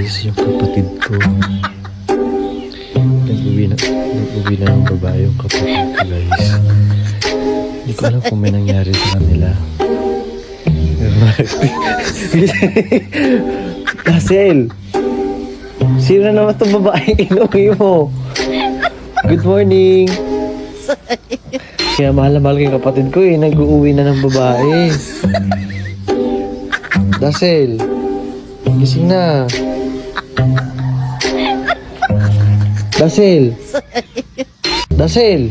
guys, yung kapatid ko. Nag-uwi na ng babae yung kapatid ko, guys. Hindi ko alam kung may nangyari sa kanila. Hazel! Sino na naman itong babae inuwi mo? Good morning! Kaya mahal na mahal kay kapatid ko eh. Nag-uuwi na ng babae. Hazel! Gising na. Hazel! Hazel!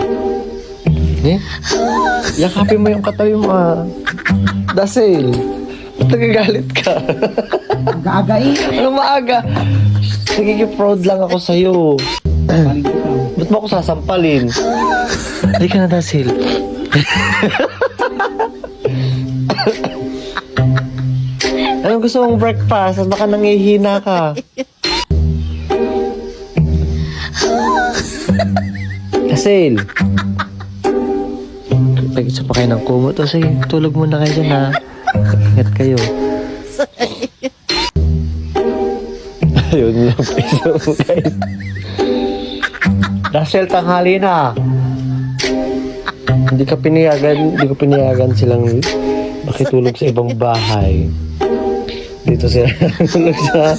Eh? Yakapin mo yung katabi mo ah. Hazel! Ba't nagagalit ka? Aga eh. Anong maaga? Nagiging-proud lang ako sa'yo. Ba't mo ako sasampalin? Hindi ka na, Hazel. Anong gusto mong breakfast? Baka nangihina ka. Hazel. Nag-isa pa kayo ng kumot. O sige, tulog muna kayo dyan ha. Ingat kayo. Ayun lang piso guys. Hazel, tanghali na. Hindi ko pinayagan silang makitulog sa ibang bahay. Dito sila tulog sa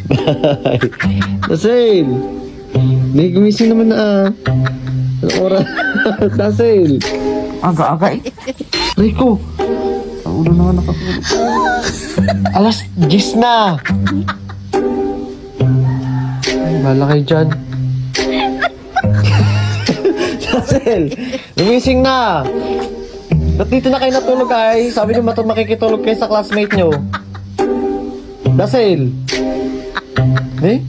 bahay. Hazel! May gumising naman na ah. Anong oras? Hazel! Aga eh. Rico! Ang ulo naman nakatulog. Alas 10 na! Bahala kayo dyan. Hazel! Gumising na! Ba't dito na kayo natulog ay? Sabi niyo makikitulog kayo sa classmate niyo. Hazel! Eh?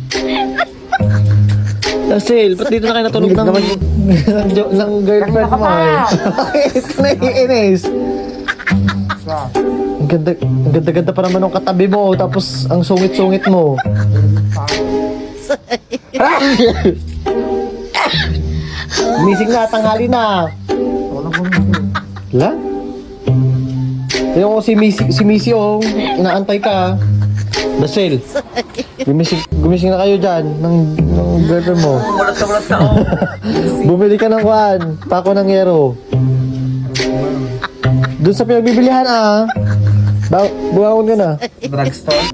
Hazel, ba't dito na kayo natulog ng girlfriend mo ay? Bakit ka naiinis? Ang ganda-ganda pa naman ng katabi mo, tapos ang sungit-sungit mo. Mising na, tanghali na. Wala? Yung si Missy oh, inaantay ka. Hazel, gumising na kayo dyan ng girlfriend mo. Mulat ka oh. Bumili ka ng pako ng yero. Doon sa pinagbibilihan ah. Buwangon ka na. Drugstore.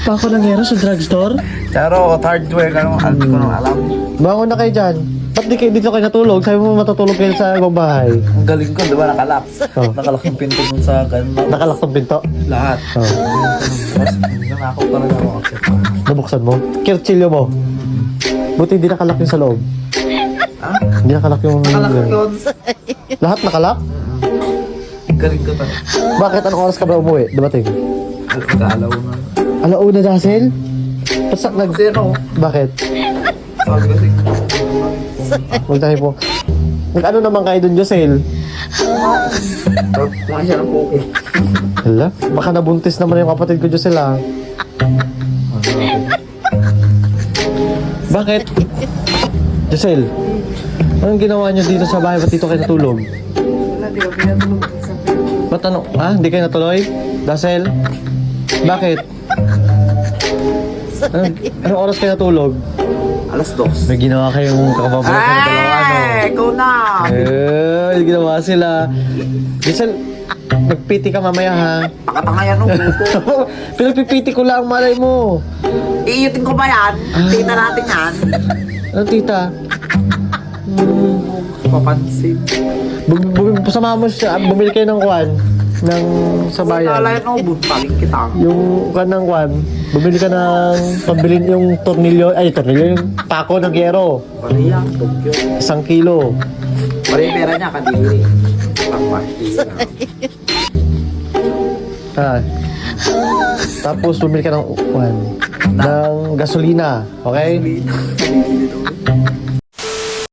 Pako ng yero sa drugstore? Charo, hardware ka nung hindi ko nung alam. Buwangon na kayo dyan. Ba't di kayo dito kayo natulog? Sabi mo matutulog kayo sa ibang bahay. Ang galing ko, di ba nakalak? Oh. Nakalak yung pinto dun sa ganun. Nakalak ng pinto. Lahat. Oh. Tapos, nanakaw talaga ako. Nabuksan mo? Kirchilyo mo? Buti hindi nakalak yung sa loob. Ha? Hindi nakalak yung... Nakalak yun. Lahat nakalak? Galing ko talaga. Bakit? Anong oras ka ba umuwi? Dumating? Mag-aalaw na. Alauna, Hazel? Pasak Zero. Bakit? Sabi kasi, Magtahi po. Nag-ano naman kayo dun, Hazel? kumain siya ng poke. Hala? Baka nabuntis naman yung kapatid ko, Hazel ah. Bakit? Hazel, anong ginawa niyo dito sa bahay? Ba't dito kayo natulog? Wala, di ba pinatulog? Ba't ano? Ah, hindi kayo natuloy? Hazel? Bakit? Anong oras kayo natulog? Alas 2. May ginawa kayong kakapabuhay ng dalawa, ano? Ikaw na! May ginawa sila. Hazel, nagpiti ka mamaya ha. Pakatanga yan nung buto. Pinagpipiti ko lang, malay mo. Iiyutin ko ba yan? Tita natin yan. Ano tita? Papansin. Pasama mo siya, bumili kayo ng kwan. Ng sa bayan. Wala yan nung buntaling kita. Yung kwan ng kwan. Bumili ka ng pambilin yung tornilyo. Ay, tornilyo yung pako ng gyero. Pariya, Tokyo. 1 kilo. Pariya pera niya, kadiri. Pagpastila. Ah. Tapos bumili ka ng kwan. Ng gasolina. Okay?